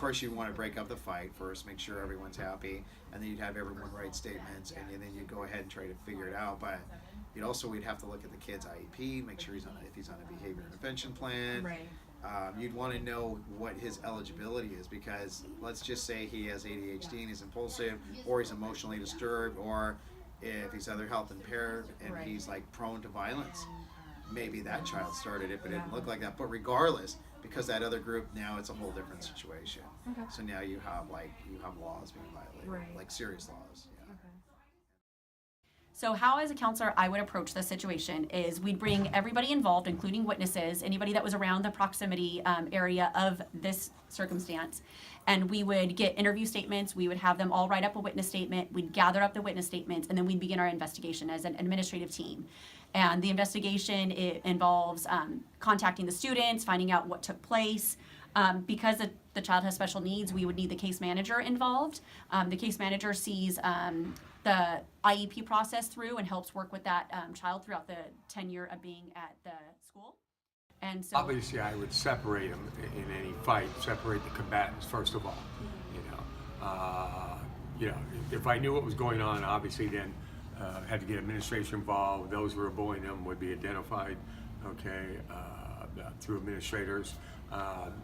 course you want to break up the fight first, make sure everyone's happy, and then you'd have everyone write statements, and then you'd go ahead and try to figure it out. But we'd have to look at the kid's IEP, make sure if he's on a behavior intervention plan. Right. You'd want to know what his eligibility is, because let's just say he has ADHD and he's impulsive, or he's emotionally disturbed, or if he's other health impaired and he's like prone to violence. Maybe that child started it, but it didn't look like that. But regardless, because that other group, now it's a whole different situation. Okay. So now you have laws being violated, like serious laws. Yeah. Okay. So how, as a counselor, I would approach this situation is we'd bring everybody involved, including witnesses, anybody that was around the proximity area of this circumstance, and we would get interview statements. We would have them all write up a witness statement. We'd gather up the witness statements, and then we'd begin our investigation as an administrative team. And the investigation, it involves contacting the students, finding out what took place. Because the child has special needs, we would need the case manager involved. The case manager sees the IEP process through and helps work with that child throughout the tenure of being at the school. And so obviously I would separate them in any fight, separate the combatants first of all. If I knew what was going on, obviously then had to get administration involved. Those who were bullying them would be identified, through administrators,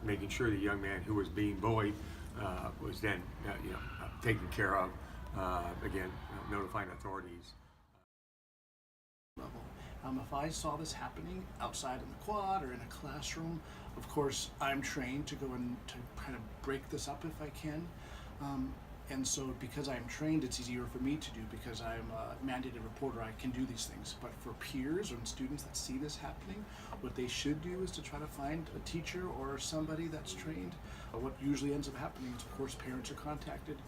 making sure the young man who was being bullied was then, taken care of. Again, notifying authorities. If I saw this happening outside in the quad or in a classroom, of course I'm trained to go and to kind of break this up if I can. And so because I'm trained, it's easier for me to do because I'm a mandated reporter. I can do these things. But for peers and students that see this happening, what they should do is to try to find a teacher or somebody that's trained. What usually ends up happening is, of course, parents are contacted.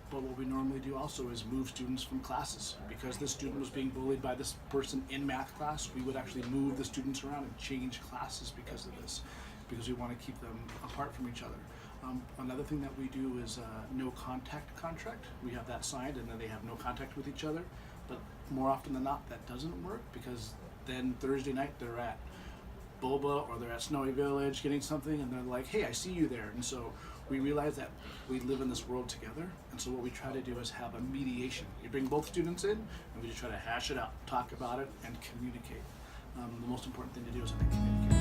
But what we normally do also is move students from classes. Because this student was being bullied by this person in math class, we would actually move the students around and change classes because of this, because we want to keep them apart from each other. Another thing that we do is a no contact contract. We have that signed and then they have no contact with each other. But more often than not, that doesn't work, because then Thursday night they're at Boba or they're at Snowy Village getting something and they're like, hey, I see you there. And so we realize that we live in this world together, and so what we try to do is have a mediation. You bring both students in, and we just try to hash it out, talk about it, and communicate. The most important thing to do is, I think, communicate.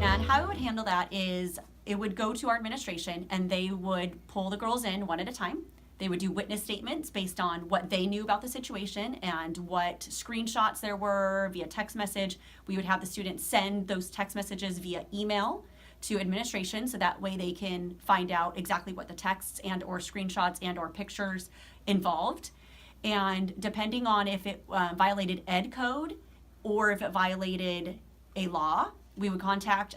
And how I would handle that is it would go to our administration and they would pull the girls in one at a time. They would do witness statements based on what they knew about the situation and what screenshots there were via text message. We would have the students send those text messages via email to administration, so that way they can find out exactly what the texts and or screenshots and or pictures involved. And depending on if it violated ed code or if it violated a law, we would contact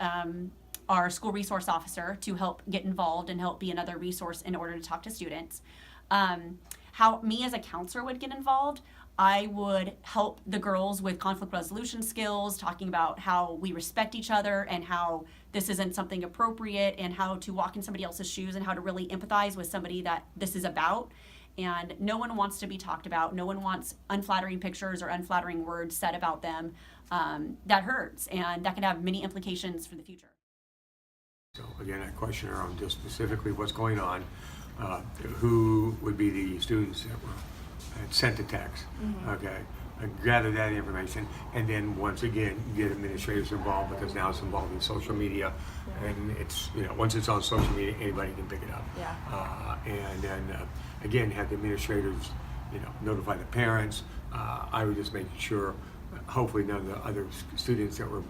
our school resource officer to help get involved and help be another resource in order to talk to students. How me as a counselor would get involved, I would help the girls with conflict resolution skills, talking about how we respect each other and how this isn't something appropriate, and how to walk in somebody else's shoes and how to really empathize with somebody that this is about. And no one wants to be talked about. No one wants unflattering pictures or unflattering words said about them. That hurts, and that can have many implications for the future. So again, I question her on just specifically what's going on. Who would be the students that had sent the text? Okay, gather that information, and then once again get administrators involved, because now it's involved in social media, and it's once it's on social media, anybody can pick it up. And then again have the administrators notify the parents. I would just make sure, hopefully none of the other students that were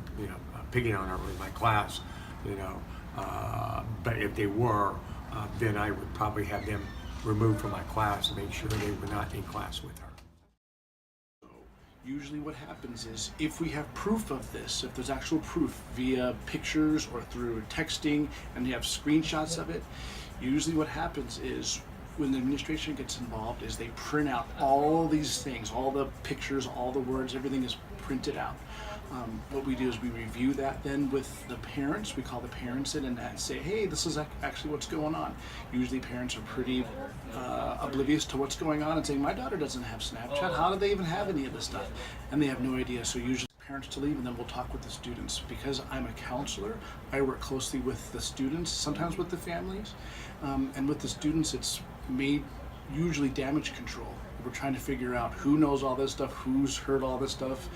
picking on her were in my class, but if they were, then I would probably have them removed from my class and make sure they were not in class with her. So usually what happens is, if we have proof of this, if there's actual proof via pictures or through texting and you have screenshots of it, usually what happens is when the administration gets involved is they print out all these things, all the pictures, all the words, everything is printed out. What we do is we review that then with the parents. We call the parents in and say, hey, this is actually what's going on. Usually parents are pretty oblivious to what's going on and saying, my daughter doesn't have Snapchat. How do they even have any of this stuff? And they have no idea. So usually parents to leave, and then we'll talk with the students. Because I'm a counselor, I work closely with the students, sometimes with the families. And with the students, it's made usually damage control. We're trying to figure out who knows all this stuff, who's heard all this stuff.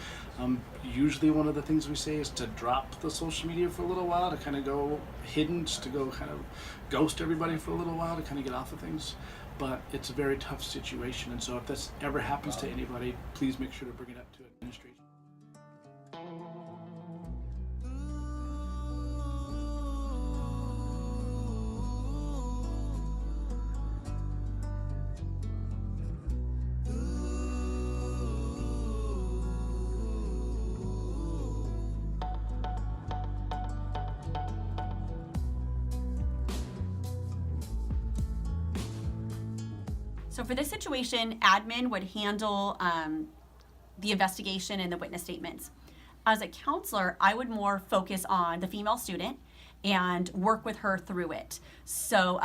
Usually one of the things we say is to drop the social media for a little while, to kind of go hidden, just to go kind of ghost everybody for a little while, to kind of get off of things. But it's a very tough situation, and so if this ever happens to anybody, please make sure to bring it up to administration. So for this situation, admin would handle the investigation and the witness statements. As a counselor, I would more focus on the female student and work with her through it. So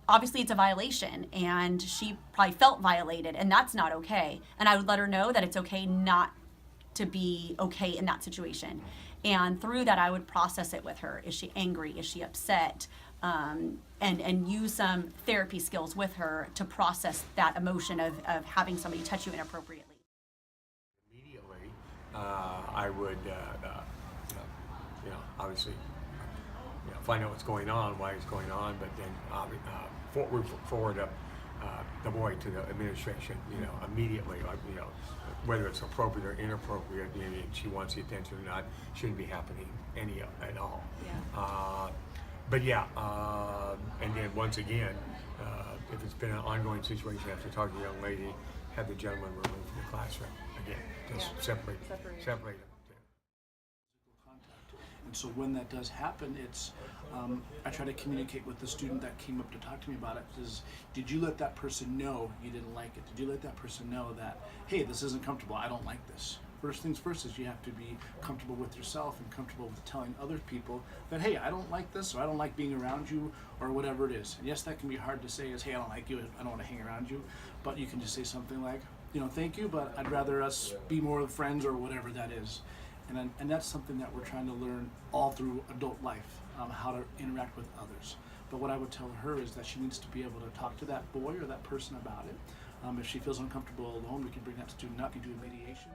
obviously it's a violation, and she probably felt violated, and that's not okay. And I would let her know that it's okay not to be okay in that situation. And through that, I would process it with her. Is she angry? Is she upset? And use some therapy skills with her to process that emotion of having somebody touch you inappropriately. Immediately, I would, obviously, find out what's going on, why it's going on, but then forward up the boy to the administration, immediately, whether it's appropriate or inappropriate, if she wants the attention or not, shouldn't be happening at all. Yeah. But yeah, and then once again, if it's been an ongoing situation, you have to talk to the young lady, have the gentleman removed from the classroom. Again, just separate them. And so when that does happen, it's I try to communicate with the student that came up to talk to me about it. Is, did you let that person know you didn't like it? Did you let that person know that, hey, this isn't comfortable, I don't like this? First things first is you have to be comfortable with yourself and comfortable with telling other people that, hey, I don't like this, or I don't like being around you, or whatever it is. And yes, that can be hard to say, is, hey, I don't like you, I don't want to hang around you. But you can just say something like, thank you, but I'd rather us be more friends, or whatever that is. And that's something that we're trying to learn all through adult life, how to interact with others. But what I would tell her is that she needs to be able to talk to that boy or that person about it. If she feels uncomfortable alone, we can bring that student up, you do a mediation.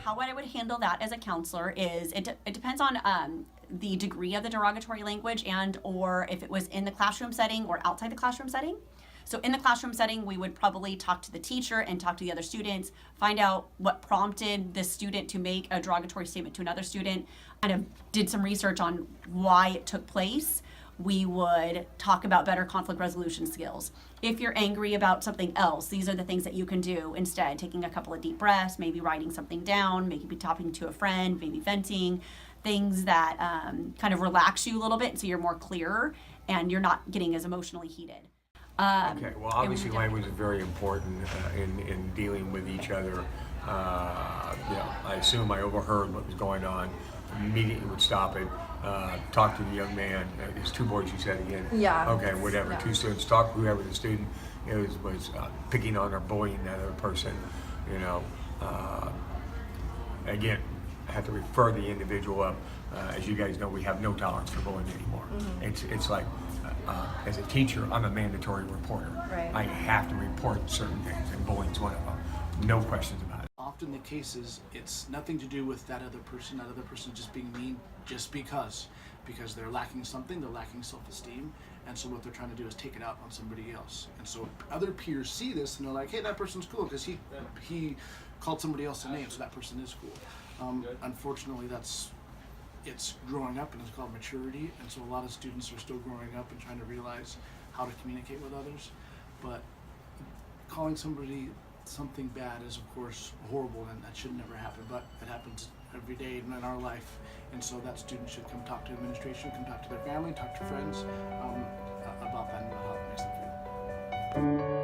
How I would handle that as a counselor is it depends on the degree of the derogatory language, and or if it was in the classroom setting or outside the classroom setting. So in the classroom setting, we would probably talk to the teacher and talk to the other students, find out what prompted the student to make a derogatory statement to another student, kind of did some research on why it took place. We would talk about better conflict resolution skills. If you're angry about something else, these are the things that you can do instead. Taking a couple of deep breaths, maybe writing something down, maybe talking to a friend, maybe venting, things that kind of relax you a little bit so you're more clearer and you're not getting as emotionally heated. Okay, well, obviously language is very important in dealing with each other. I assume I overheard what was going on, immediately would stop it, talk to the young man. There's two boys, you said again? Yeah. Okay, whatever. Yeah. Two students, talk to whoever the student was picking on or bullying that other person. Again, I have to refer the individual up. As you guys know, we have no tolerance for bullying anymore. Mm-hmm. It's like, as a teacher, I'm a mandatory reporter. Right. I have to report certain things, and bullying's one of them. No questions about it. Often the case is it's nothing to do with that other person just being mean just because they're lacking something, they're lacking self-esteem, and so what they're trying to do is take it out on somebody else. And so other peers see this and they're like, hey, that person's cool because he called somebody else a name, so that person is cool. Unfortunately, it's growing up, and it's called maturity, and so a lot of students are still growing up and trying to realize how to communicate with others. But calling somebody something bad is of course horrible and that should never happen, but it happens every day in our life, and so that student should come talk to administration, come talk to their family, talk to friends about that and how it makes them feel.